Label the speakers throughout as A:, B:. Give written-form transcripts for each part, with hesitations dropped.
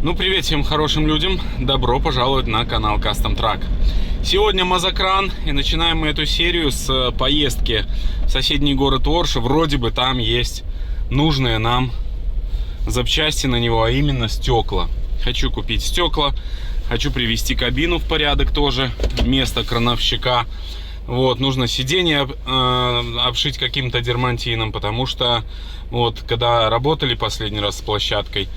A: Ну, привет всем хорошим людям, добро пожаловать на канал Custom Truck. Сегодня Мазокран, и начинаем мы эту серию с поездки в соседний город Орша. Вроде бы там есть нужные нам запчасти на него, а именно стекла. Хочу купить стекла, хочу привести кабину в порядок тоже, место крановщика. Вот, нужно сиденье обшить каким-то дермантином, потому что вот когда работали последний раз с площадкой,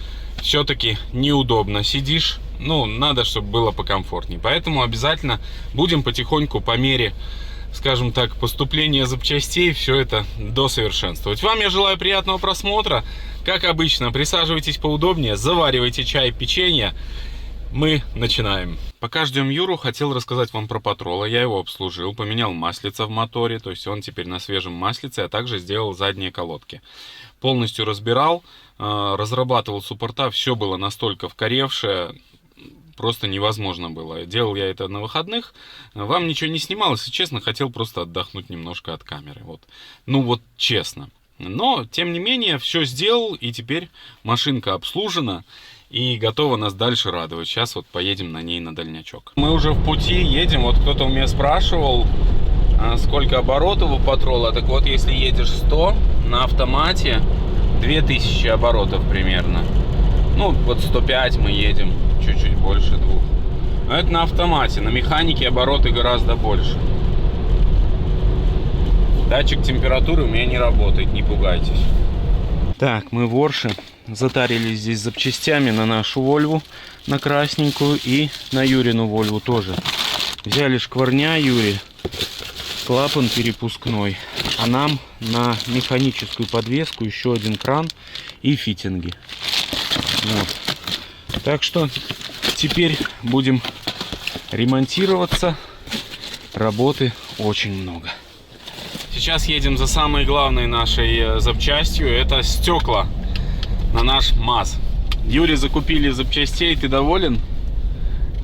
A: все-таки неудобно сидишь, ну, надо, чтобы было покомфортнее. Поэтому обязательно будем потихоньку, по мере, скажем так, поступления запчастей, все это досовершенствовать. Вам я желаю приятного просмотра. Как обычно, присаживайтесь поудобнее, заваривайте чай, печенье. Мы начинаем. Пока ждем Юру, хотел рассказать вам про Патрола. Я его обслужил, поменял маслица в моторе, то есть он теперь на свежем маслице, а также сделал задние колодки. Полностью разбирал, разрабатывал суппорта, все было настолько вкоревшее, просто невозможно было. Делал я это на выходных, вам ничего не снимал, если честно, хотел просто отдохнуть немножко от камеры. Вот. Ну вот честно. Но, тем не менее, все сделал, и теперь машинка обслужена и готова нас дальше радовать. Сейчас вот поедем на ней на дальнячок. Мы уже в пути, едем. Вот кто-то у меня спрашивал, сколько оборотов у Патрола. Так вот, если едешь 100 на автомате, 2000 оборотов примерно. Ну, вот 105 мы едем, чуть-чуть больше 2. Но это на автомате, на механике обороты гораздо больше. Датчик температуры у меня не работает, не пугайтесь. Так, мы в Орше затарились здесь запчастями на нашу Вольву, на красненькую, и на Юрину Вольву тоже. Взяли шкварня Юре, клапан перепускной, а нам на механическую подвеску еще один кран и фитинги. Вот. Так что теперь будем ремонтироваться. Работы очень много. Сейчас едем за самой главной нашей запчастью. Это стекла на наш МАЗ. Юре закупили запчастей. Ты доволен?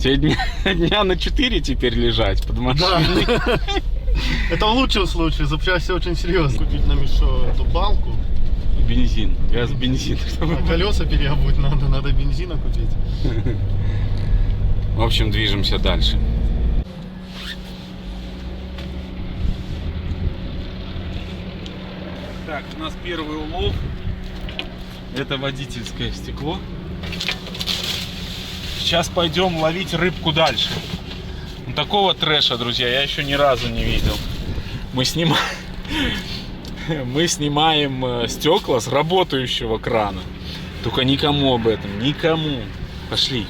A: Тебе дня на 4 теперь лежать под машиной.
B: Да. Это в лучшем случае. Запчасти очень серьезно. Купить нам еще эту балку.
A: Бензин. Газ, бензин.
B: Колеса переобуть надо бензина купить.
A: В общем, движемся дальше. Так, у нас первый улов. Это водительское стекло. Сейчас пойдем ловить рыбку дальше. Ну, такого трэша, друзья, я еще ни разу не видел. Мы снимаем стекла с работающего крана. Только никому об этом, никому. Пошли.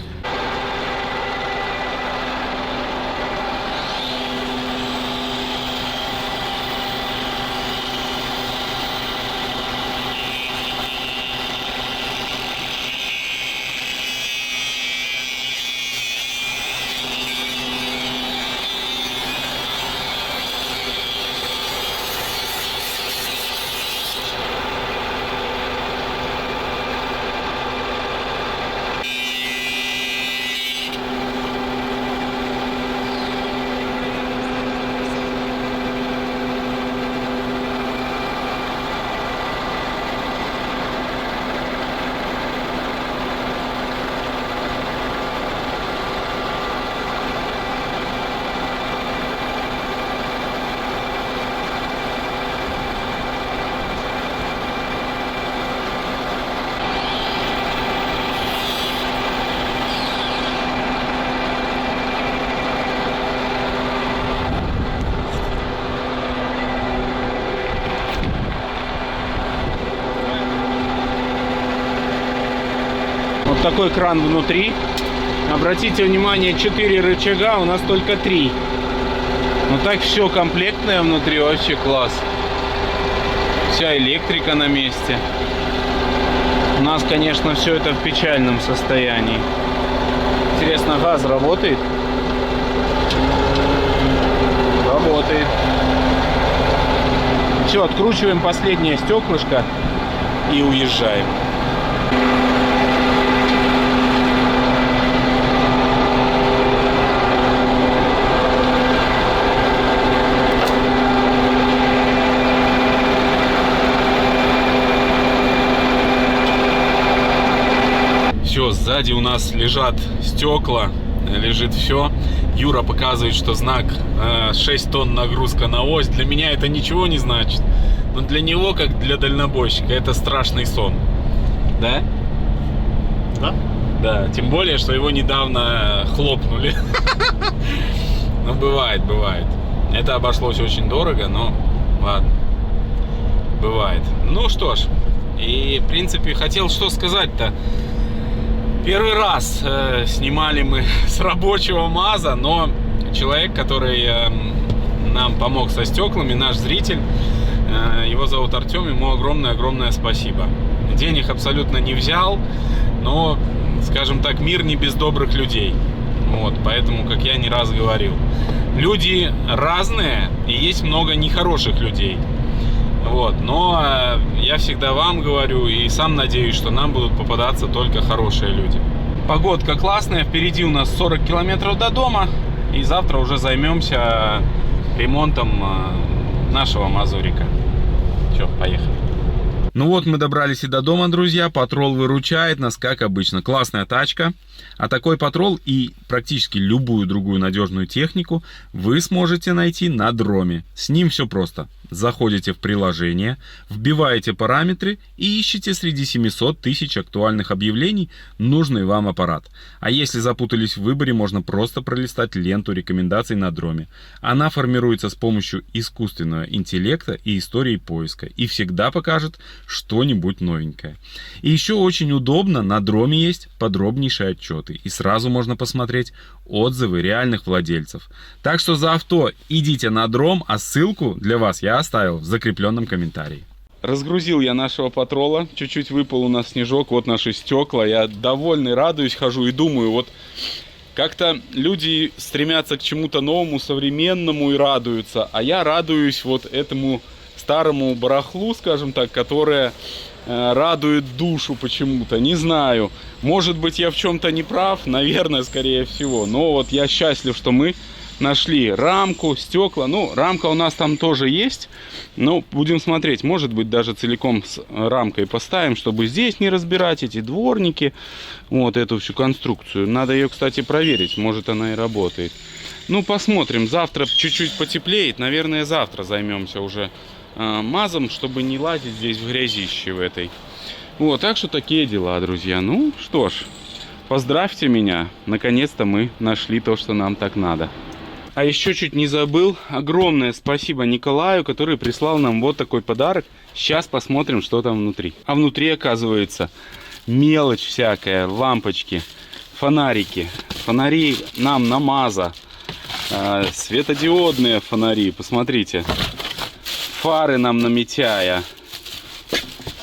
A: Вот такой кран внутри. Обратите внимание, 4 рычага, у нас только 3. Ну так все комплектное внутри, вообще класс. Вся электрика на месте. У нас, конечно, все это в печальном состоянии. Интересно, газ работает? Работает. Все, откручиваем последнее стеклышко и уезжаем. Сзади у нас лежат стекла, лежит все. Юра показывает, что знак 6 тонн нагрузка на ось. Для меня это ничего не значит. Но для него, как для дальнобойщика, это страшный сон. Да?
B: Да?
A: Да, тем более, что его недавно хлопнули. Ну, бывает, бывает. Это обошлось очень дорого, но ладно. Бывает. Ну что ж, и в принципе хотел что сказать-то. Первый раз снимали мы с рабочего МАЗа, но человек, который нам помог со стеклами, наш зритель, его зовут Артем, ему огромное-огромное спасибо. Денег абсолютно не взял, но, скажем так, мир не без добрых людей. Вот, поэтому, как я не раз говорил, люди разные, и есть много нехороших людей. Вот, но я всегда вам говорю и сам надеюсь, что нам будут попадаться только хорошие люди. Погодка классная, впереди у нас 40 километров до дома, и завтра уже займемся ремонтом нашего Мазурика. Все, поехали. Ну вот мы добрались и до дома, друзья. Патрол выручает нас, как обычно. Классная тачка. А такой патрол и практически любую другую надежную технику вы сможете найти на Дроме. С ним все просто. Заходите в приложение, вбиваете параметры и ищите среди 700 тысяч актуальных объявлений нужный вам аппарат. А если запутались в выборе, можно просто пролистать ленту рекомендаций на Дроме. Она формируется с помощью искусственного интеллекта и истории поиска и всегда покажет что-нибудь новенькое. И еще очень удобно, на Дроме есть подробнейшие отчеты и сразу можно посмотреть отзывы реальных владельцев. Так что за авто идите на Дром, а ссылку для вас я оставил в закрепленном комментарии. Разгрузил я нашего патрола, чуть-чуть выпал у нас снежок, вот наши стекла, я довольный, радуюсь, хожу и думаю, вот как-то люди стремятся к чему-то новому, современному и радуются, а я радуюсь вот этому старому барахлу, скажем так, которое радует душу почему-то, не знаю. Может быть, я в чем-то не прав, наверное, скорее всего. Но вот я счастлив, что мы нашли рамку, стекла. Ну, рамка у нас там тоже есть. Но будем смотреть. Может быть, даже целиком с рамкой поставим, чтобы здесь не разбирать эти дворники. Вот эту всю конструкцию. Надо ее, кстати, проверить. Может, она и работает. Ну, посмотрим. Завтра чуть-чуть потеплеет. Наверное, завтра займемся уже мазом, чтобы не лазить здесь в грязище в этой. Вот, так что такие дела, друзья. Ну, что ж, поздравьте меня. Наконец-то мы нашли то, что нам так надо. А еще чуть не забыл. Огромное спасибо Николаю, который прислал нам вот такой подарок. Сейчас посмотрим, что там внутри. А внутри, оказывается, мелочь всякая. Лампочки, фонарики. Фонари нам на МАЗа. Светодиодные фонари, посмотрите. Фары нам на Митяя.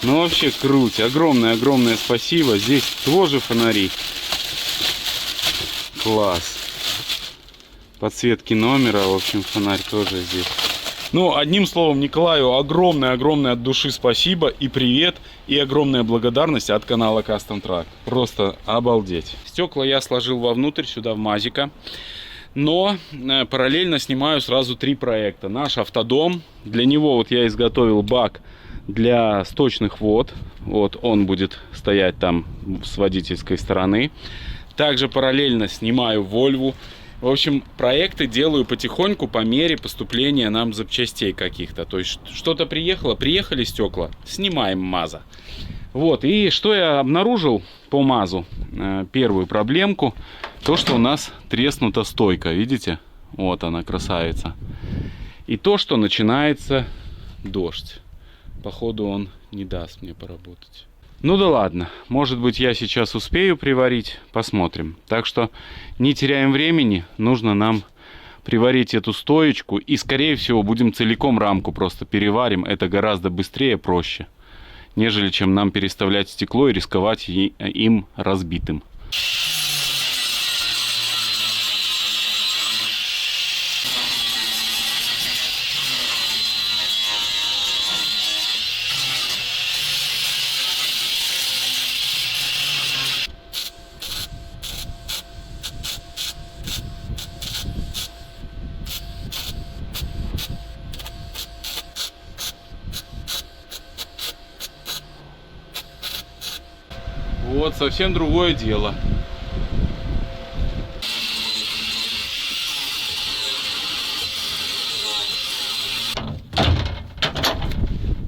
A: Ну вообще круть. Огромное спасибо. Здесь тоже фонари. Класс. Подсветки номера. В общем, фонарь тоже здесь. Ну, одним словом, Николаю огромное от души спасибо и привет. И огромная благодарность от канала Custom Truck. Просто обалдеть. Стекла я сложил вовнутрь, сюда в Мазика. Но параллельно снимаю сразу 3 проекта. Наш автодом. Для него вот я изготовил бак для сточных вод. Вот он будет стоять там с водительской стороны. Также параллельно снимаю Volvo. В общем, проекты делаю потихоньку по мере поступления нам запчастей каких-то. То есть что-то приехало, приехали стекла, снимаем МАЗа. Вот, и что я обнаружил по МАЗу? Первую проблемку. То, что у нас треснута стойка, видите? Вот она, красавица. И то, что начинается дождь. Походу он не даст мне поработать. Ну да ладно, может быть я сейчас успею приварить, посмотрим. Так что не теряем времени, нужно нам приварить эту стоечку. И скорее всего будем целиком рамку просто переварим. Это гораздо быстрее, проще, нежели чем нам переставлять стекло и рисковать им разбитым. Вот вот совсем другое дело.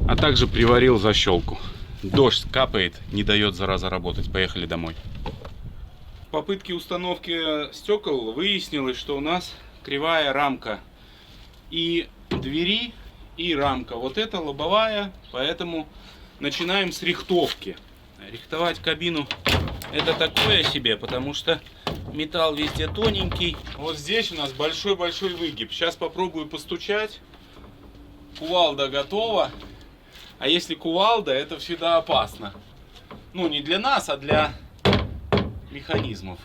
A: А также приварил защелку. Дождь капает, не дает зараза работать. Поехали домой. В попытке установки стекол выяснилось, что у нас кривая рамка и двери, и рамка. Вот это лобовая, поэтому начинаем с рихтовки. Рихтовать кабину это такое себе, потому что металл везде тоненький. Вот здесь у нас большой-большой выгиб. Сейчас попробую постучать. Кувалда готова. А если кувалда, это всегда опасно. Ну, не для нас, а для механизмов.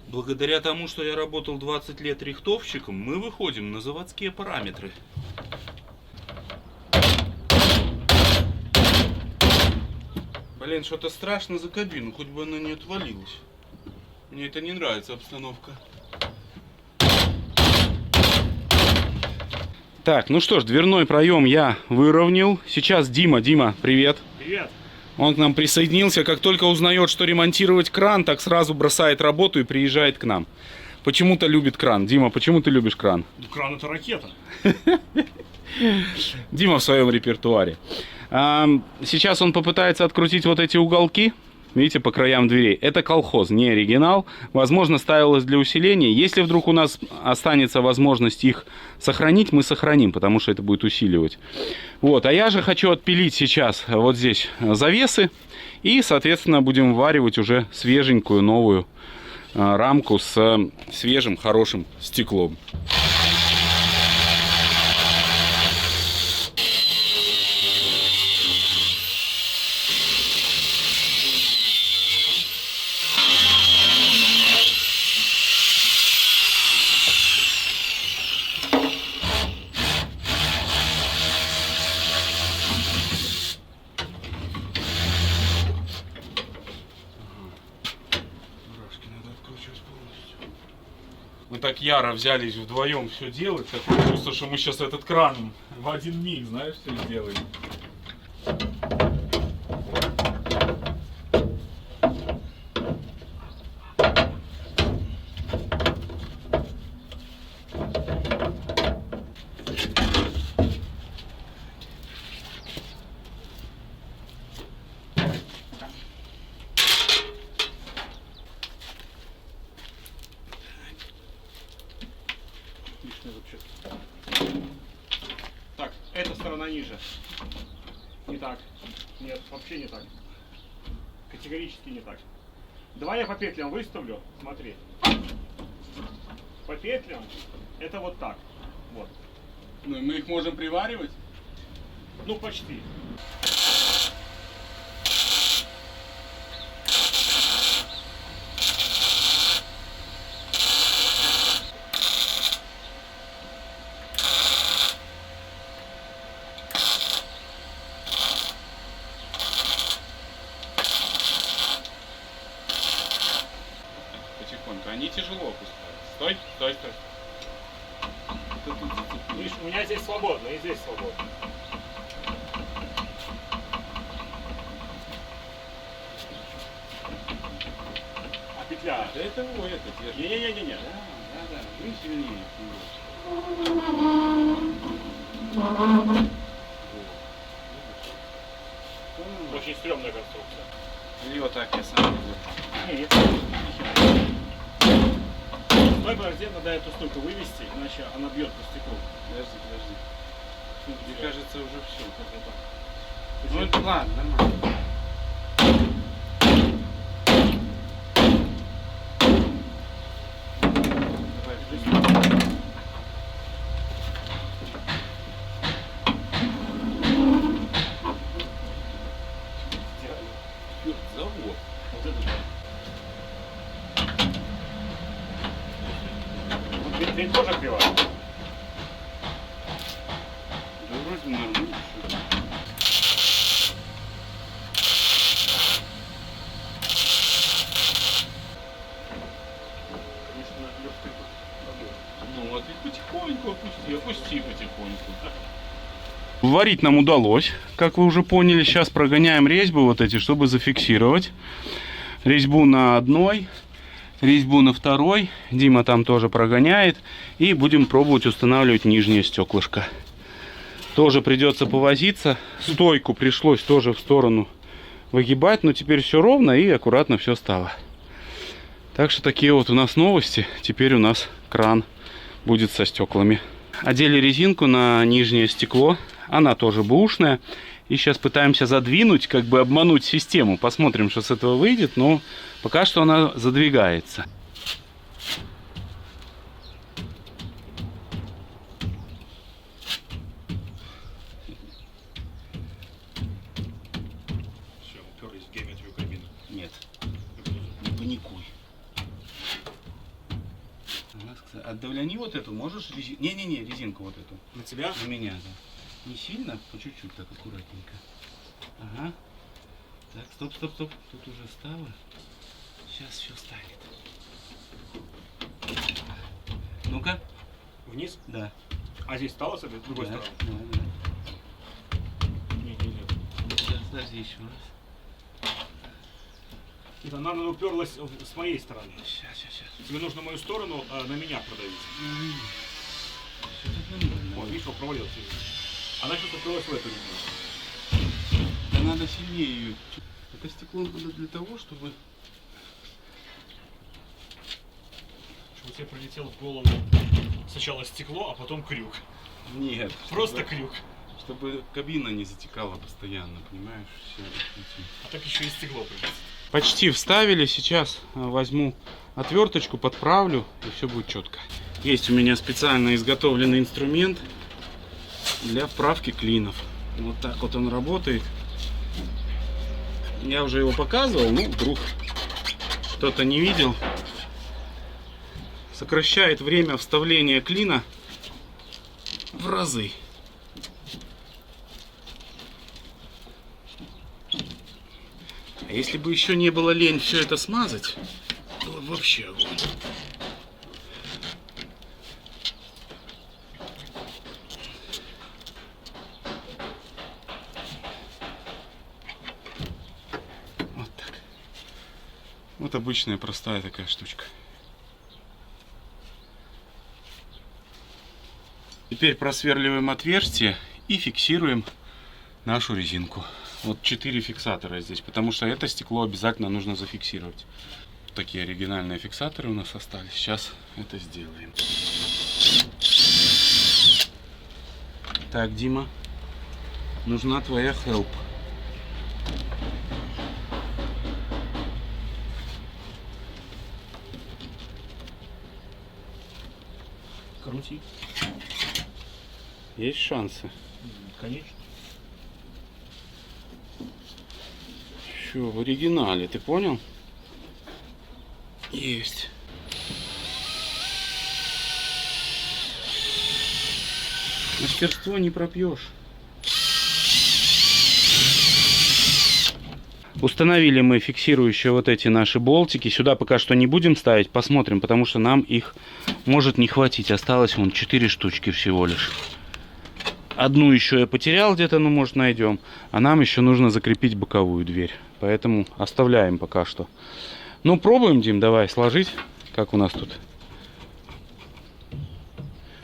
A: Благодаря тому, что я работал 20 лет рихтовщиком, мы выходим на заводские параметры. Блин, что-то страшно за кабину, хоть бы она не отвалилась. Мне это не нравится, обстановка. Так, ну что ж, дверной проем я выровнял. Сейчас Дима, привет.
B: Привет.
A: Он к нам присоединился. Как только узнает, что ремонтировать кран, так сразу бросает работу и приезжает к нам. Почему-то любит кран. Дима, почему ты любишь кран?
B: Кран это ракета.
A: Дима в своем репертуаре. Сейчас он попытается открутить вот эти уголки. Видите, по краям дверей. Это колхоз, не оригинал. Возможно, ставилось для усиления. Если вдруг у нас останется возможность их сохранить, мы сохраним, потому что это будет усиливать. Вот. А я же хочу отпилить сейчас вот здесь завесы. И, соответственно, будем вваривать уже свеженькую новую рамку с свежим, хорошим стеклом. Мы так яро взялись вдвоем все делать. Такое чувство, что мы сейчас этот кран в один миг, знаешь, все сделаем.
B: Так, эта сторона ниже. Не так. Нет, вообще не так. Категорически не так. Давай я по петлям выставлю. Смотри. По петлям это вот так. Вот.
A: Ну и мы их можем приваривать?
B: Ну почти.
A: Потихоньку. Они тяжело опускаются. Стой, стой, стой. Это тут зацепилось.
B: Видишь, у меня здесь свободно и здесь свободно. А петля?
A: Да это его, это держит.
B: Не-не-не-не.
A: Да, вы сильнее.
B: Очень стрёмная конструкция.
A: Или вот так я сам держу.
B: Нет. Стой, подожди, надо эту стойку вывести, иначе она бьет по стеклу.
A: Подожди. Мне кажется, уже все.
B: Вот
A: Ну это ладно, нормально. Завод.
B: Вот это да. Вот дверь тоже кривая.
A: Да Варить нам удалось, как вы уже поняли. Сейчас прогоняем резьбы вот эти, чтобы зафиксировать. Резьбу на одной, резьбу на второй. Дима там тоже прогоняет. И будем пробовать устанавливать нижнее стеклышко. Тоже придется повозиться. Стойку пришлось тоже в сторону выгибать. Но теперь все ровно и аккуратно все стало. Так что такие вот у нас новости. Теперь у нас кран будет со стеклами. Одели резинку на нижнее стекло. Она тоже бэушная. И сейчас пытаемся задвинуть, как бы обмануть систему. Посмотрим, что с этого выйдет. Но пока что она задвигается.
B: Все, уперлись в геометрию кабины.
A: Нет, не паникуй. Отдавляни вот эту, можешь? Не-не-не, резинку вот эту.
B: На тебя?
A: На меня, да. Не сильно, по чуть-чуть, так аккуратненько. Ага. Так, стоп. Тут уже стало. Сейчас все станет. Ну-ка.
B: Вниз?
A: Да.
B: А здесь стало с этой другой стороны?
A: Да.
B: Нет, нет.
A: Сейчас, подожди еще раз.
B: Это она уперлась с моей стороны.
A: Сейчас.
B: Тебе нужно мою сторону на меня продавить.
A: Все тут нормально.
B: Вот, видишь, провалился. Она сейчас уперлась в эту резину.
A: Да надо сильнее ее. Это стекло надо для того, чтобы...
B: Чтобы тебе прилетело в голову сначала стекло, а потом крюк.
A: Нет.
B: Просто крюк.
A: Чтобы кабина не затекала постоянно, понимаешь? Все.
B: А так еще и стекло придется.
A: Почти вставили. Сейчас возьму отверточку, подправлю, и все будет четко. Есть у меня специально изготовленный инструмент для вправки клинов. Вот так вот он работает. Я уже его показывал, ну вдруг кто-то не видел. Сокращает время вставления клина в разы. А если бы еще не было лень все это смазать, было бы вообще огонь. Вот так. Вот обычная простая такая штучка. Теперь просверливаем отверстие и фиксируем нашу резинку. Вот 4 фиксатора здесь, потому что это стекло обязательно нужно зафиксировать. Такие оригинальные фиксаторы у нас остались. Сейчас это сделаем. Так, Дима, нужна твоя help.
B: Крути.
A: Есть шансы?
B: Конечно.
A: Все в оригинале, ты понял? Есть. Мастерство не пропьешь. Установили мы фиксирующие вот эти наши болтики. Сюда пока что не будем ставить, посмотрим, потому что нам их может не хватить. Осталось вон 4 штучки всего лишь. Одну еще я потерял где-то, ну может найдем. А нам еще нужно закрепить боковую дверь. Поэтому оставляем пока что. Ну пробуем, Дим, давай сложить. Как у нас тут?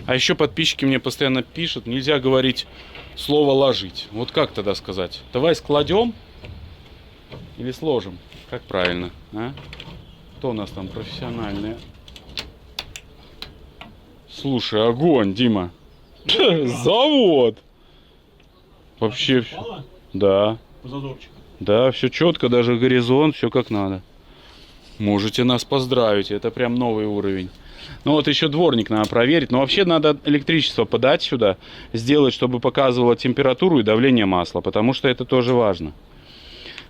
A: А еще подписчики мне постоянно пишут, нельзя говорить слово ложить. Вот как тогда сказать? Давай складем или сложим? Как правильно? А? Кто у нас там профессиональный? Слушай, огонь, Дима. Завод. Вообще все. Да.
B: Зазорчик.
A: Да, все четко, даже горизонт, все как надо. Можете нас поздравить, это прям новый уровень. Ну вот еще дворник надо проверить. Но вообще надо электричество подать сюда, сделать, чтобы показывало температуру и давление масла, потому что это тоже важно.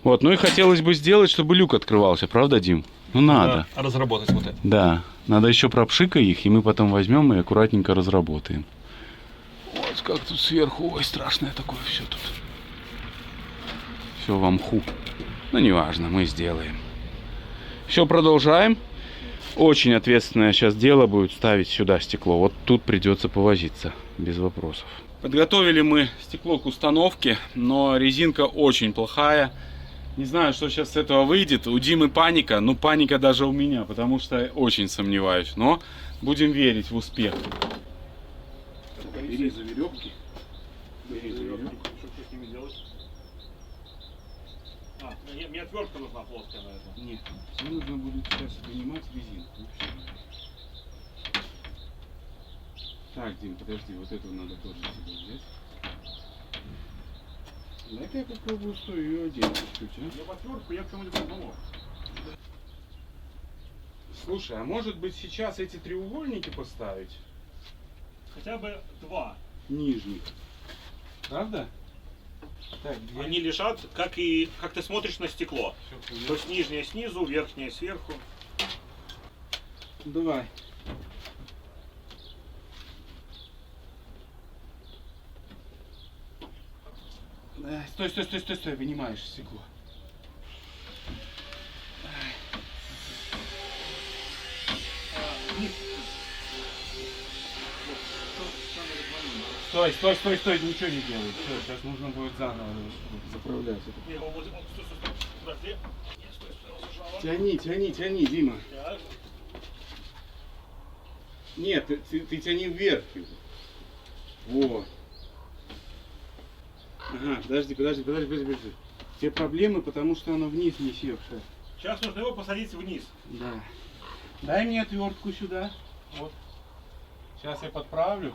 A: Вот, ну и хотелось бы сделать, чтобы люк открывался, правда, Дим? Ну надо.
B: Да, разработать вот это.
A: Да, надо еще пропшикать их, и мы потом возьмем и аккуратненько разработаем. Вот как тут сверху, ой, страшное такое все тут. Все в мху. Ну неважно, мы сделаем. Все, продолжаем. Очень ответственное сейчас дело будет ставить сюда стекло. Вот тут придется повозиться, без вопросов. Подготовили мы стекло к установке, но резинка очень плохая. Не знаю, что сейчас с этого выйдет. У Димы паника, ну паника даже у меня, потому что очень сомневаюсь. Но будем верить в успех. Бери за веревки. Бери за веревки.
B: Что с ними делать? Мне отвертка нужна плоская, наверное.
A: Нет, мне нужно будет сейчас вынимать резинку. Так, Дим, подожди, вот эту надо тоже себе взять. Дай-ка я попробую ее одеть чуть-чуть, а?
B: Я отвертку, я к чему-нибудь помог.
A: Слушай, а может быть сейчас эти треугольники поставить?
B: Хотя бы 2.
A: Нижних. Правда? Так, где?
B: Они лежат, как ты смотришь на стекло.
A: Всё,
B: То есть нижняя снизу, верхняя сверху.
A: Давай. Стой, вынимаешь стекло. Стой, ничего не делай. Все, сейчас нужно будет заново заправлять это.
B: Не, вот, стой. Подожди. Не, стой,
A: Тяни, Дима.
B: Так.
A: Нет, ты тяни вверх его. Вот. Ага, подожди. Те проблемы, потому что оно вниз не севшее.
B: Сейчас нужно его посадить вниз.
A: Да. Дай мне отвертку сюда. Вот. Сейчас я подправлю,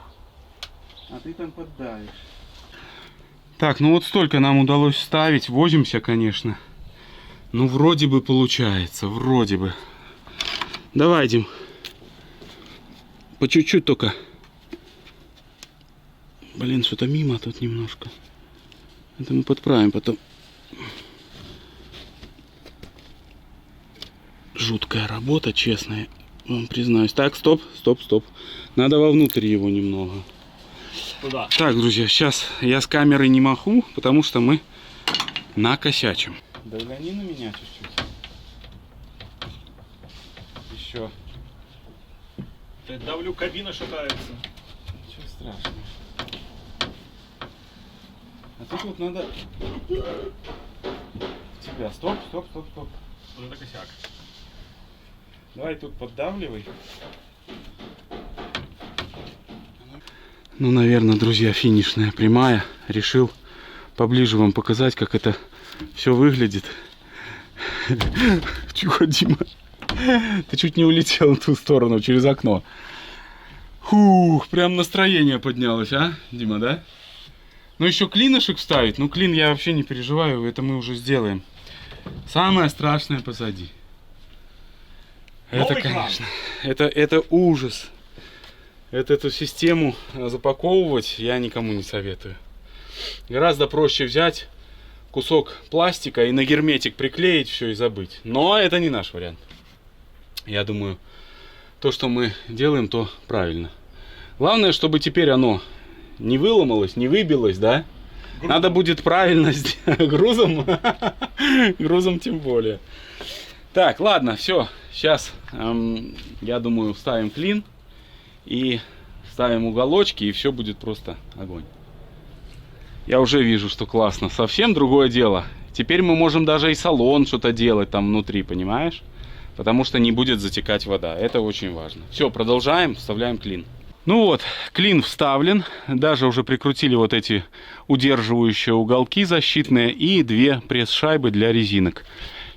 A: а ты там поддавишь. Так, ну вот столько нам удалось вставить. Возимся, конечно. Ну, вроде бы получается, вроде бы. Давай, Дим. По чуть-чуть только. Блин, что-то мимо тут немножко. Это мы подправим потом. Жуткая работа, честная, вам признаюсь. Так, стоп. Надо вовнутрь его немного.
B: Туда.
A: Так, друзья, сейчас я с камерой не маху, потому что мы накосячим. Догляни на меня чуть-чуть. Еще.
B: Я давлю, кабина шатается.
A: Ничего страшного. А тут вот надо... Тебя. Стоп.
B: Вот это косяк.
A: Давай тут поддавливай. Ну, наверное, друзья, финишная прямая. Решил поближе вам показать, как это все выглядит. Чего, Дима? Ты чуть не улетел в ту сторону, через окно. Фух, прям настроение поднялось, а, Дима, да? Ну, еще клинышек вставить. Ну, клин я вообще не переживаю, это мы уже сделаем. Самое страшное позади. Это, конечно, это ужас. Эту систему запаковывать я никому не советую. Гораздо проще взять кусок пластика и на герметик приклеить все и забыть. Но это не наш вариант. Я думаю, то, что мы делаем, то правильно. Главное, чтобы теперь оно не выломалось, не выбилось, да? Грузом. Надо будет правильно сделать. Грузом? Грузом тем более. Так, ладно, все. Сейчас, я думаю, вставим клин. И ставим уголочки, и все будет просто огонь. Я уже вижу, что классно. Совсем другое дело. Теперь мы можем даже и салон что-то делать там внутри, понимаешь? Потому что не будет затекать вода. Это очень важно. Все, продолжаем, вставляем клин. Ну вот, клин вставлен. Даже уже прикрутили вот эти удерживающие уголки защитные и 2 пресс-шайбы для резинок.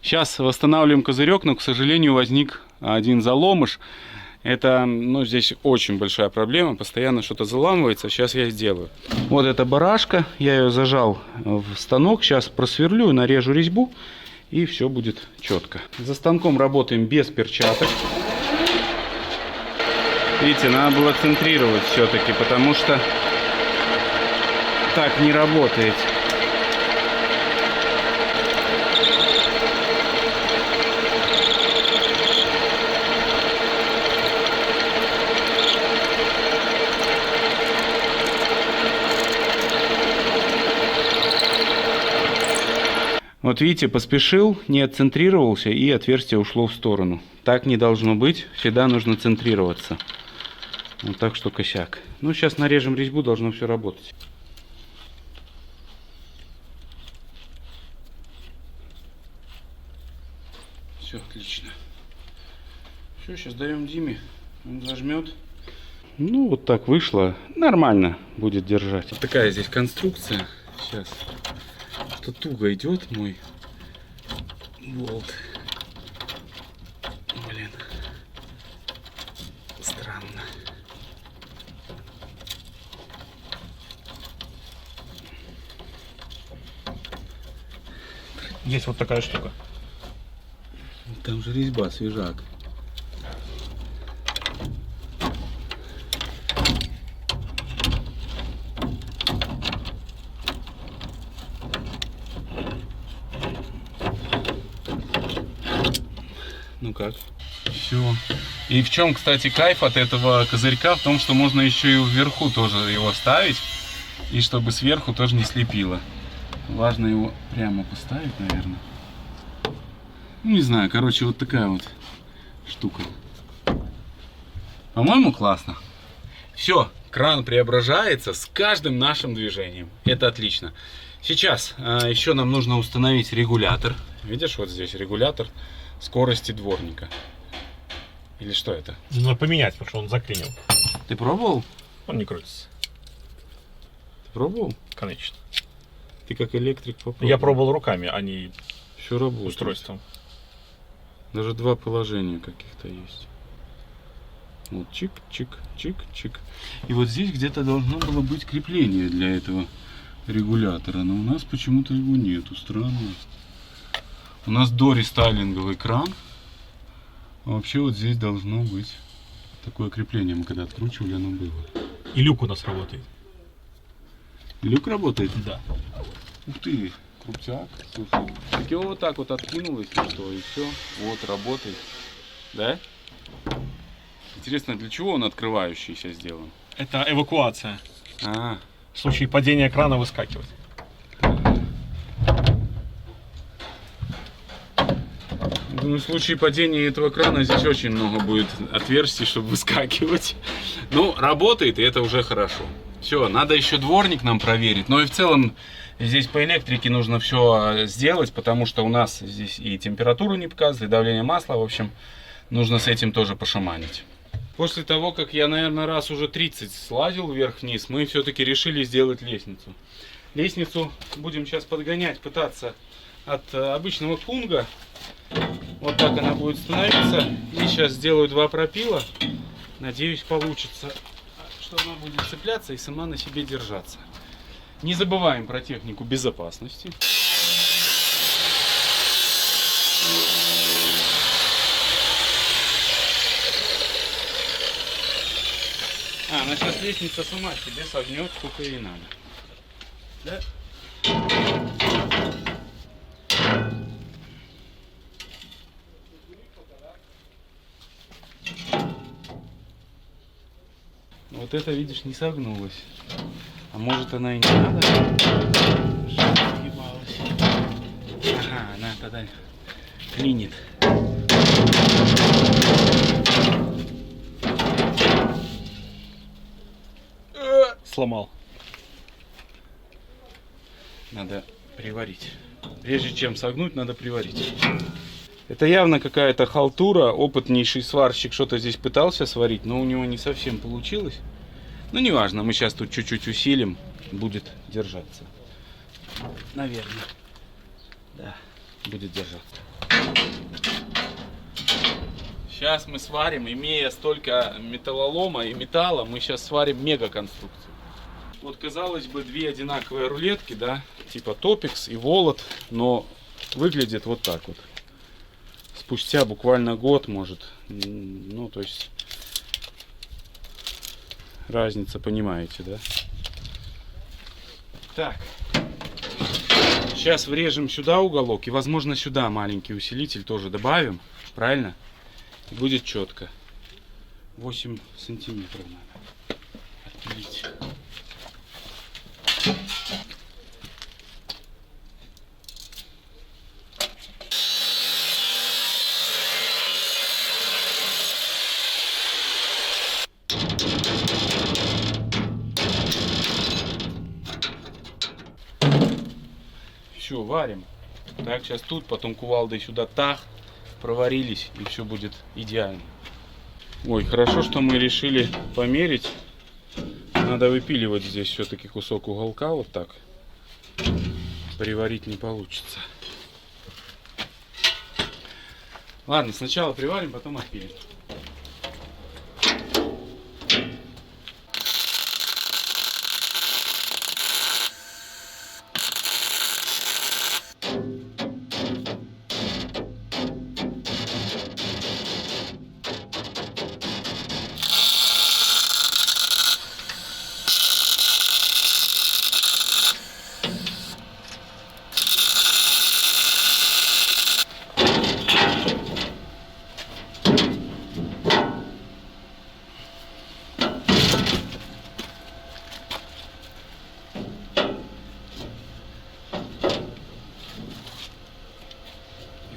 A: Сейчас восстанавливаем козырек, но, к сожалению, возник один заломыш. Это, ну, здесь очень большая проблема, постоянно что-то заламывается, сейчас я сделаю. Вот эта барашка, я ее зажал в станок, сейчас просверлю, нарежу резьбу, и все будет четко. За станком работаем без перчаток. Видите, надо было центрировать все-таки, потому что так не работает. Вот видите, поспешил, не отцентрировался, и отверстие ушло в сторону. Так не должно быть, всегда нужно центрироваться. Вот так что косяк. Ну, сейчас нарежем резьбу, должно все работать. Все отлично. Все, сейчас даем Диме, он зажмет. Ну, вот так вышло. Нормально будет держать. Вот такая здесь конструкция. Сейчас. Что туго идет мой болт. Блин. Странно.
B: Есть вот такая штука.
A: Там же резьба, свежак. Ну как? Все. И в чем, кстати, кайф от этого козырька? В том, что можно еще и вверху тоже его ставить. И чтобы сверху тоже не слепило. Важно его прямо поставить, наверное. Ну, не знаю, короче, вот такая вот штука. По-моему, классно. Все, кран преображается с каждым нашим движением. Это отлично. Сейчас еще нам нужно установить регулятор. Видишь, вот здесь регулятор скорости дворника. Или что это?
B: Нужно поменять, потому что он заклинил.
A: Ты пробовал?
B: Он не крутится.
A: Ты пробовал?
B: Конечно.
A: Ты как электрик попробовал?
B: Я пробовал руками, а не
A: Все работает.
B: устройством.
A: Даже два положения каких-то есть. Вот чик, чик, чик, чик. И вот здесь где-то должно было быть крепление для этого регулятора, но у нас почему-то его нету. Странно. У нас дорестайлинговый кран. А вообще вот здесь должно быть такое крепление. Мы когда откручивали, оно было.
B: И люк у нас работает.
A: Люк работает?
B: Да.
A: Ух ты, крутяк. Слушай, так его вот так вот откинул, если что, и все. Вот, работает. Да? Интересно, для чего он открывающийся сделан?
B: Это эвакуация.
A: А,
B: В случае падения крана выскакивать.
A: думаю, в случае падения этого крана здесь очень много будет отверстий, чтобы выскакивать. Ну, работает, и это уже хорошо. Все, надо еще дворник нам проверить. Но и в целом здесь по электрике нужно все сделать, потому что у нас здесь и температуру не показывает, и давление масла. В общем, нужно с этим тоже пошаманить. После того, как я, наверное, раз уже 30 слазил вверх-вниз, мы все-таки решили сделать лестницу. Лестницу будем сейчас подгонять, пытаться от обычного кунга. Вот так она будет становиться. И сейчас сделаю два пропила. Надеюсь, получится, что она будет цепляться и сама на себе держаться. Не забываем про технику безопасности. Она сейчас лестница сама себе согнет, сколько ей надо. Да? Вот это, видишь, не согнулась. А может, она и не надо? Съебалась. Ага, она тогда клинит.
B: Сломал.
A: Надо приварить. Прежде чем согнуть, надо приварить. Это явно какая-то халтура. Опытнейший сварщик что-то здесь пытался сварить, но у него не совсем получилось. Ну, неважно, мы сейчас тут чуть-чуть усилим. Будет держаться. Наверное. Да, будет держаться. Сейчас мы сварим, имея столько металлолома и металла, мы сейчас сварим мега-конструкцию. Вот, казалось бы, две одинаковые рулетки, да, типа Топикс и Волод, но выглядит вот так вот. Спустя буквально год, может, ну, то есть, разница, понимаете, да? Так, сейчас врежем сюда уголок, и, возможно, сюда маленький усилитель тоже добавим, правильно? И будет четко. 8 сантиметров надо отпилить. Все, варим. Так, сейчас тут, потом кувалдой сюда тах, проварились, и все будет идеально. Ой, хорошо, что мы решили померить. Надо выпиливать здесь все-таки кусок уголка, вот так. Приварить не получится. Ладно, сначала приварим, потом отпилим.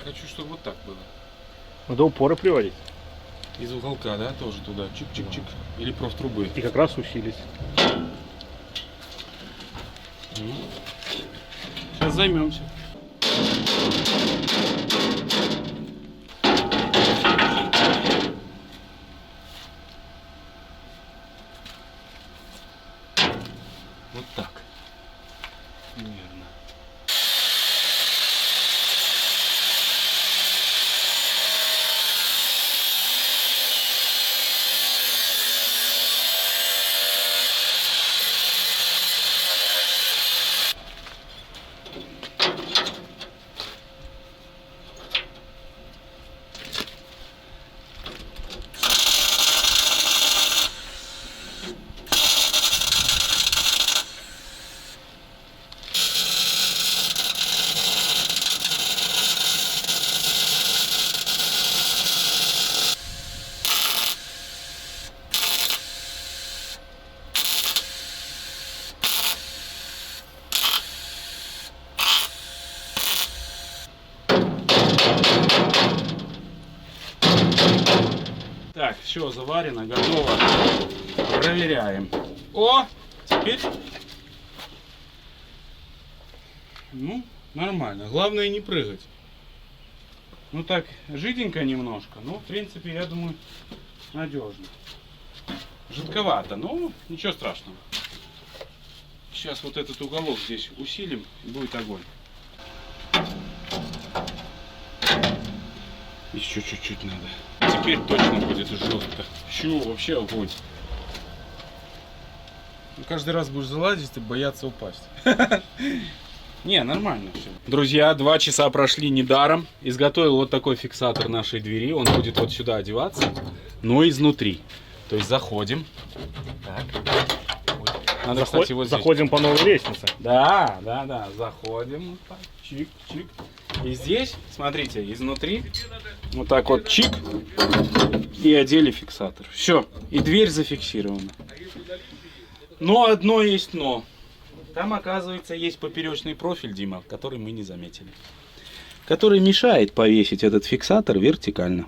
A: Хочу, чтобы вот так было.
B: Надо упоры приводить.
A: Из уголка, да, тоже туда. Чик-чик-чик. Или просто трубы.
B: И как раз усилить.
A: Сейчас займемся. Вот так. Примерно. Так, все заварено, готово. Проверяем. О, теперь, ну, нормально. Главное не прыгать. Ну так, жиденько немножко, но в принципе, я думаю, надежно. Жидковато, но ничего страшного. Сейчас вот этот уголок здесь усилим, и будет огонь. Еще чуть-чуть надо. Теперь точно будет жестко. Чё, вообще огонь. Ну, каждый раз будешь залазить и бояться упасть. Не, нормально все. Друзья, 2 часа прошли недаром. Изготовил вот такой фиксатор нашей двери. Он будет вот сюда одеваться, но изнутри. То есть заходим. Так. Надо, кстати, вот здесь.
B: Заходим по новой лестнице.
A: Да, да, да. Заходим. Вот так. Чик, чик. И здесь, смотрите, изнутри вот так вот чик. И одели фиксатор. Все. И дверь зафиксирована. Но одно есть но. Там, оказывается, есть поперечный профиль, Дима, который мы не заметили. Который мешает повесить этот фиксатор вертикально.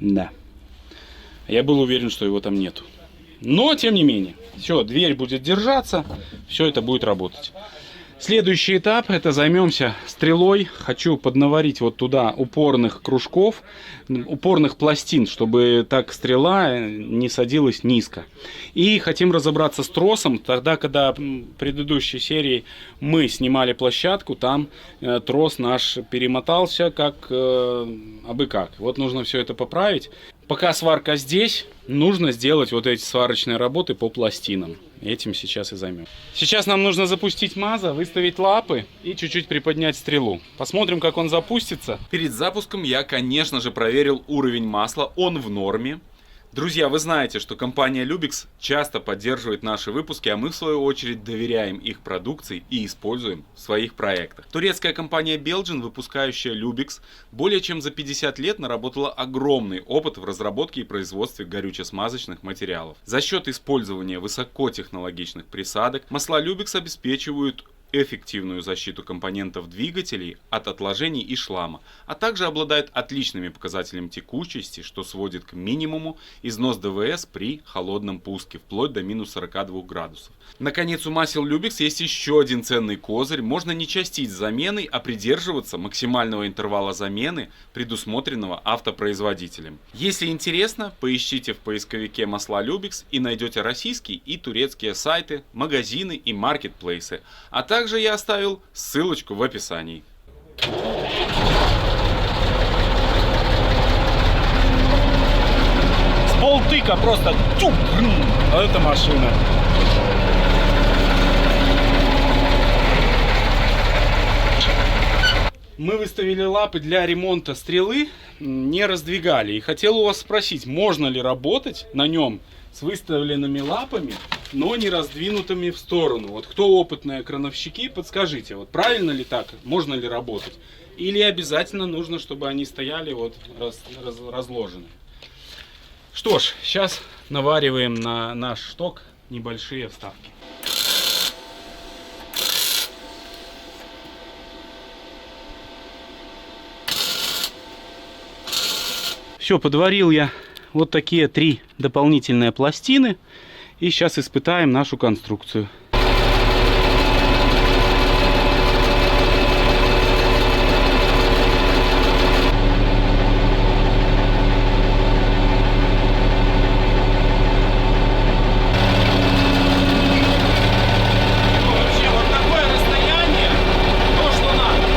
A: Да. Я был уверен, что его там нету. Но, тем не менее, все, дверь будет держаться, все это будет работать. Следующий этап, это займемся стрелой. Хочу поднаварить вот туда упорных кружков, упорных пластин, чтобы так стрела не садилась низко. И хотим разобраться с тросом. Тогда, когда в предыдущей серии мы снимали площадку, там трос наш перемотался как абы как. Вот нужно все это поправить. Пока сварка здесь, нужно сделать вот эти сварочные работы по пластинам. Этим сейчас и займем. Сейчас нам нужно запустить МАЗа, выставить лапы и чуть-чуть приподнять стрелу. Посмотрим, как он запустится. Перед запуском я, конечно же, проверил уровень масла. Он в норме. Друзья, вы знаете, что компания Lubix часто поддерживает наши выпуски, а мы в свою очередь доверяем их продукции и используем в своих проектах. Турецкая компания Belgian, выпускающая Lubix, более чем за 50 лет наработала огромный опыт в разработке и производстве горюче-смазочных материалов. За счет использования высокотехнологичных присадок масла Lubix обеспечивают эффективную защиту компонентов двигателей от отложений и шлама, а также обладает отличными показателями текучести, что сводит к минимуму износ ДВС при холодном пуске, вплоть до минус 42 градусов. Наконец, у масел Любекс есть еще один ценный козырь. Можно не частить с заменой, а придерживаться максимального интервала замены, предусмотренного автопроизводителем. Если интересно, поищите в поисковике масла Любекс и найдете российские и турецкие сайты, магазины и маркетплейсы. А также я оставил ссылочку в описании.
B: С полтыка просто тюк, а это машина.
A: Мы выставили лапы для ремонта стрелы, не раздвигали. И хотел у вас спросить, можно ли работать на нем с выставленными лапами, но не раздвинутыми в сторону. Вот кто опытные крановщики, подскажите, вот правильно ли так, можно ли работать? Или обязательно нужно, чтобы они стояли вот разложены? Что ж, сейчас навариваем на наш шток небольшие вставки. Все, подварил я вот такие 3 дополнительные пластины. И сейчас испытаем нашу конструкцию. Вообще, вот такое расстояние, то, что надо.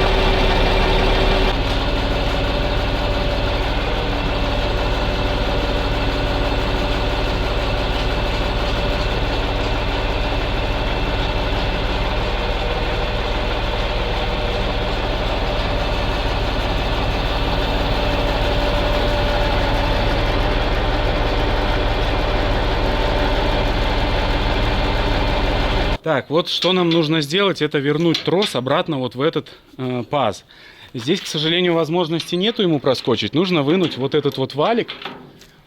A: Так, вот что нам нужно сделать, это вернуть трос обратно вот в этот паз. Здесь, к сожалению, возможности нету ему проскочить. Нужно вынуть вот этот вот валик,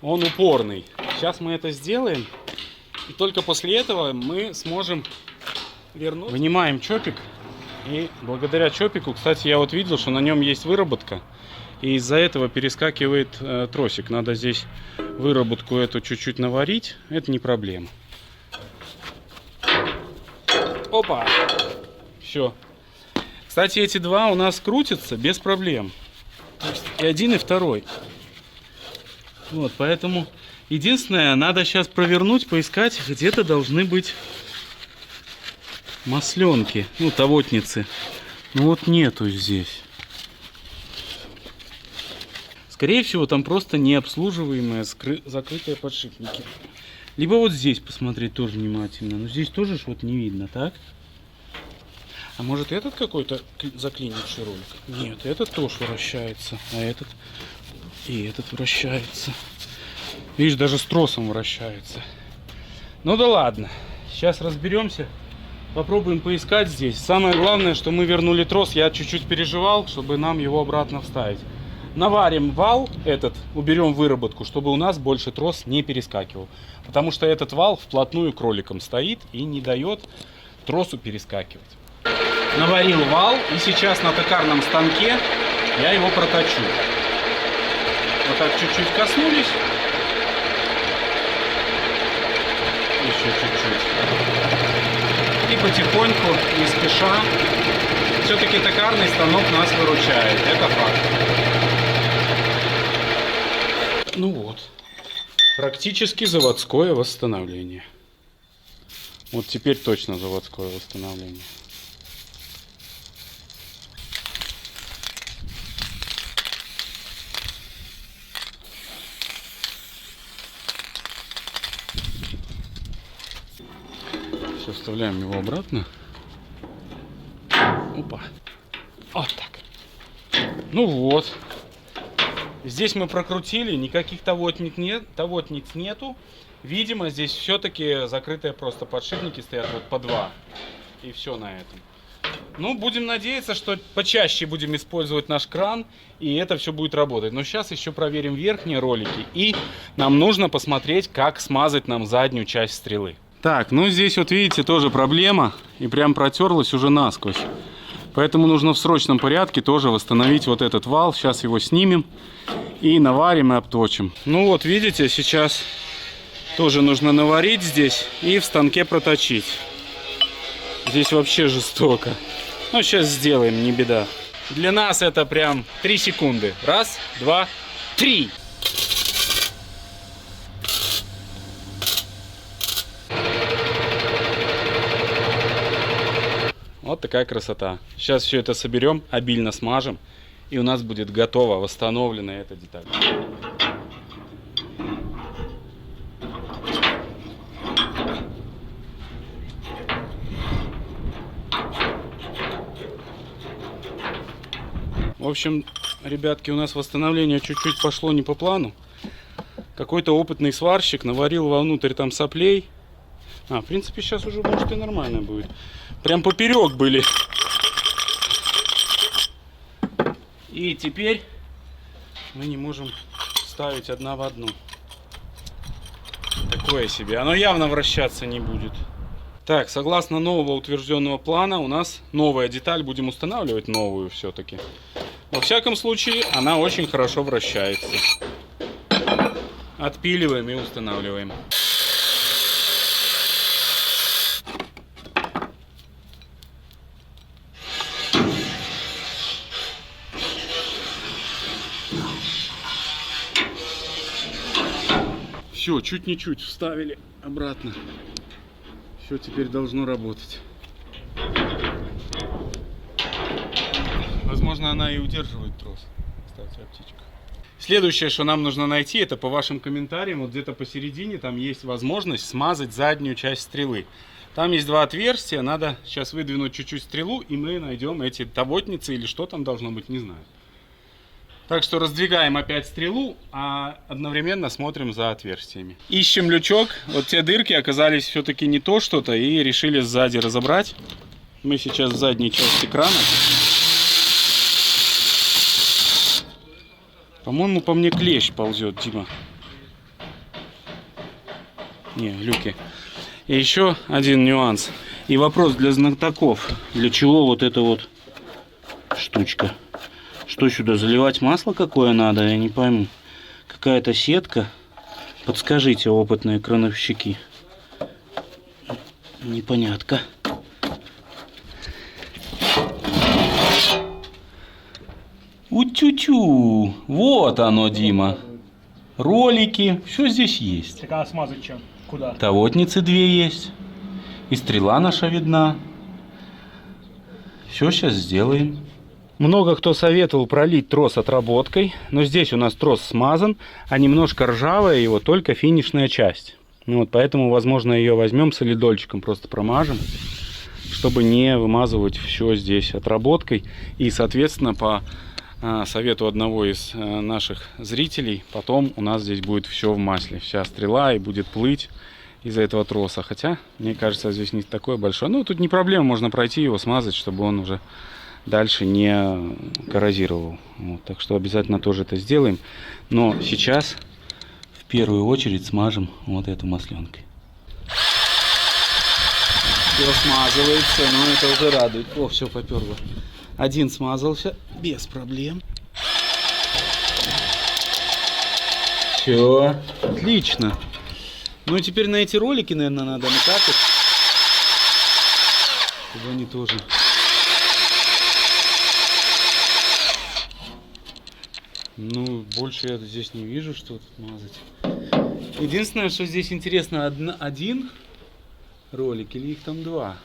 A: он упорный. Сейчас мы это сделаем, и только после этого мы сможем вернуть. Вынимаем чопик, и благодаря чопику, кстати, я вот видел, что на нем есть выработка, и из-за этого перескакивает тросик. Надо здесь выработку эту чуть-чуть наварить, это не проблема. Опа! Все. Кстати, эти два у нас крутятся без проблем. И один, и второй. Вот, поэтому единственное, надо сейчас провернуть, поискать, где-то должны быть масленки, ну, тавотницы. Ну вот нету здесь. Скорее всего, там просто необслуживаемые закрытые подшипники. Либо вот здесь посмотреть тоже внимательно. Но здесь тоже ж вот не видно, так? А может этот какой-то заклинивший ролик? Нет, этот тоже вращается. А этот и этот вращается. Видишь, даже с тросом вращается. Ну да ладно. Сейчас разберемся. Попробуем поискать здесь. Самое главное, что мы вернули трос. Я чуть-чуть переживал, чтобы нам его обратно вставить. Наварим вал этот, уберем выработку, чтобы у нас больше трос не перескакивал. Потому что этот вал вплотную к роликам стоит и не дает тросу перескакивать. Наварил вал, и сейчас на токарном станке я его проточу. Вот так чуть-чуть коснулись. Еще чуть-чуть. И потихоньку, не спеша. Все-таки токарный станок нас выручает. Это факт. Ну вот. Практически заводское восстановление. Вот теперь точно заводское восстановление. Все, вставляем его обратно. Опа. Вот так. Ну вот. Здесь мы прокрутили, никаких тавотниц нету. Видимо, здесь все-таки закрытые просто подшипники стоят вот по 2. И все на этом. Ну, будем надеяться, что почаще будем использовать наш кран, и это все будет работать. Но сейчас еще проверим верхние ролики, и нам нужно посмотреть, как смазать нам заднюю часть стрелы. Так, ну здесь вот видите тоже проблема. И прям протерлась уже насквозь. Поэтому нужно в срочном порядке тоже восстановить вот этот вал. Сейчас его снимем и наварим и обточим. Ну вот видите, сейчас тоже нужно наварить здесь и в станке проточить. Здесь вообще жестоко. Ну сейчас сделаем, не беда. Для нас это прям 3 секунды. Раз, два, три. Вот такая красота. Сейчас все это соберем, обильно смажем, и у нас будет готова, восстановленная эта деталь. В общем, ребятки, у нас восстановление чуть-чуть пошло не по плану. Какой-то опытный сварщик наварил вовнутрь там соплей. В принципе, сейчас уже может и нормально будет. Прям поперек были. И теперь мы не можем ставить одна в одну. Такое себе. Оно явно вращаться не будет. Так, согласно нового утвержденного плана, у нас новая деталь. Будем устанавливать новую все-таки. Во всяком случае, она очень хорошо вращается. Отпиливаем и устанавливаем. Все, чуть не чуть вставили обратно. Все теперь должно работать. Возможно, она и удерживает трос. Кстати, оптичка. Следующее, что нам нужно найти, это по вашим комментариям, вот где-то посередине там есть возможность смазать заднюю часть стрелы. Там есть два отверстия, надо сейчас выдвинуть чуть-чуть стрелу, и мы найдем эти тавотницы или что там должно быть, не знаю. Так что раздвигаем опять стрелу, а одновременно смотрим за отверстиями. Ищем лючок. Вот те дырки оказались все-таки не то что-то, и решили сзади разобрать. Мы сейчас в задней части крана. По-моему, по мне клещ ползет, Дима. Не, люки. И еще один нюанс. И вопрос для знатоков. Для чего вот эта вот штучка? Что сюда, заливать масло какое надо? Я не пойму. Какая-то сетка. Подскажите, опытные крановщики. Непонятка. У-тю-тю. Вот оно, Дима. Ролики. Все здесь есть.
B: Так а смазать чем? Куда?
A: Тавотницы две есть. И стрела наша видна. Все сейчас сделаем. Много кто советовал пролить трос отработкой, но здесь у нас трос смазан, а немножко ржавая его только финишная часть. Ну вот, поэтому, возможно, ее возьмем солидольчиком, просто промажем, чтобы не вымазывать все здесь отработкой. И, соответственно, по совету одного из наших зрителей, потом у нас здесь будет все в масле. Вся стрела и будет плыть из-за этого троса. Хотя, мне кажется, здесь не такое большое. Ну, тут не проблема, можно пройти его, смазать, чтобы он уже дальше не коррозировал. Вот, так что обязательно тоже это сделаем. Но сейчас в первую очередь смажем вот эту масленкой. Все смазывается, но это уже радует. О, все поперло. Один смазался без проблем. Все, отлично. Ну и теперь на эти ролики, наверное, надо накапать, чтобы они тоже... Ну, больше я здесь не вижу, что тут мазать. Единственное, что здесь интересно, один ролик или их там два.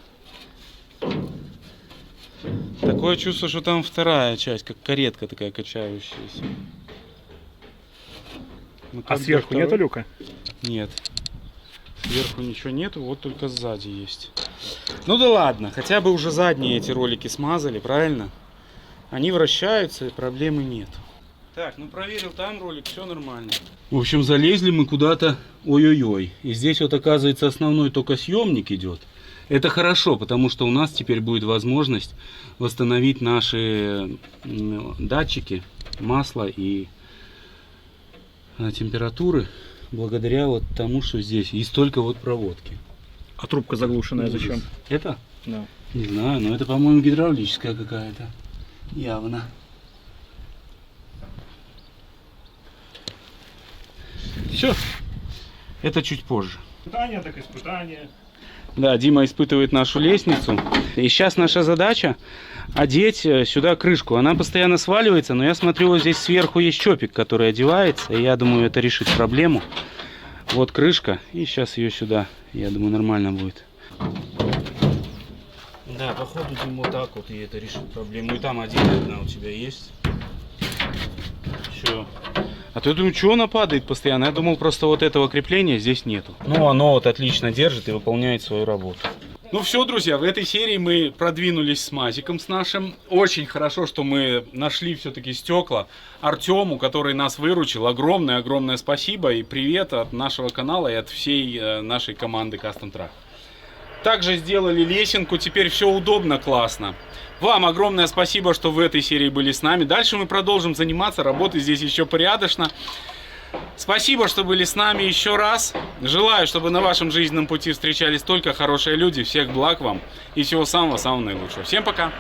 A: Такое чувство, что там вторая часть, как каретка такая качающаяся. Ну,
B: А сверху нету люка?
A: Нет. Сверху ничего нету, вот только сзади есть. Ну да ладно, хотя бы уже задние эти ролики смазали, правильно? Они вращаются, и проблемы нет. Так, ну проверил там ролик, все нормально. В общем, залезли мы куда-то, ой-ой-ой. И здесь вот, оказывается, основной только съемник идет. Это хорошо, потому что у нас теперь будет возможность восстановить наши датчики масла и температуры благодаря вот тому, что здесь есть только вот проводки.
B: А трубка заглушенная зачем?
A: Это?
B: Да.
A: Не знаю, но это, по-моему, гидравлическая какая-то. Явно. Все. Это чуть позже.
B: Испытание так испытание.
A: Да, Дима испытывает нашу лестницу. И сейчас наша задача одеть сюда крышку. Она постоянно сваливается, но я смотрю, вот здесь сверху есть чопик, который одевается. И я думаю, это решит проблему. Вот крышка. И сейчас ее сюда. Я думаю, нормально будет. Да, походу, Дима, вот так вот и это решит проблему. И там один одна у тебя есть. Все. А то я думаю, что она падает постоянно? Я думал, просто вот этого крепления здесь нету. Ну, оно вот отлично держит и выполняет свою работу. Ну все, друзья, в этой серии мы продвинулись с Мазиком с нашим. Очень хорошо, что мы нашли все-таки стекла. Артему, который нас выручил, огромное спасибо и привет от нашего канала и от всей нашей команды Custom Truck. Также сделали лесенку, теперь все удобно, классно. Вам огромное спасибо, что в этой серии были с нами. Дальше мы продолжим заниматься, работать здесь еще порядочно. Спасибо, что были с нами еще раз. Желаю, чтобы на вашем жизненном пути встречались только хорошие люди. Всех благ вам и всего самого наилучшего. Всем пока!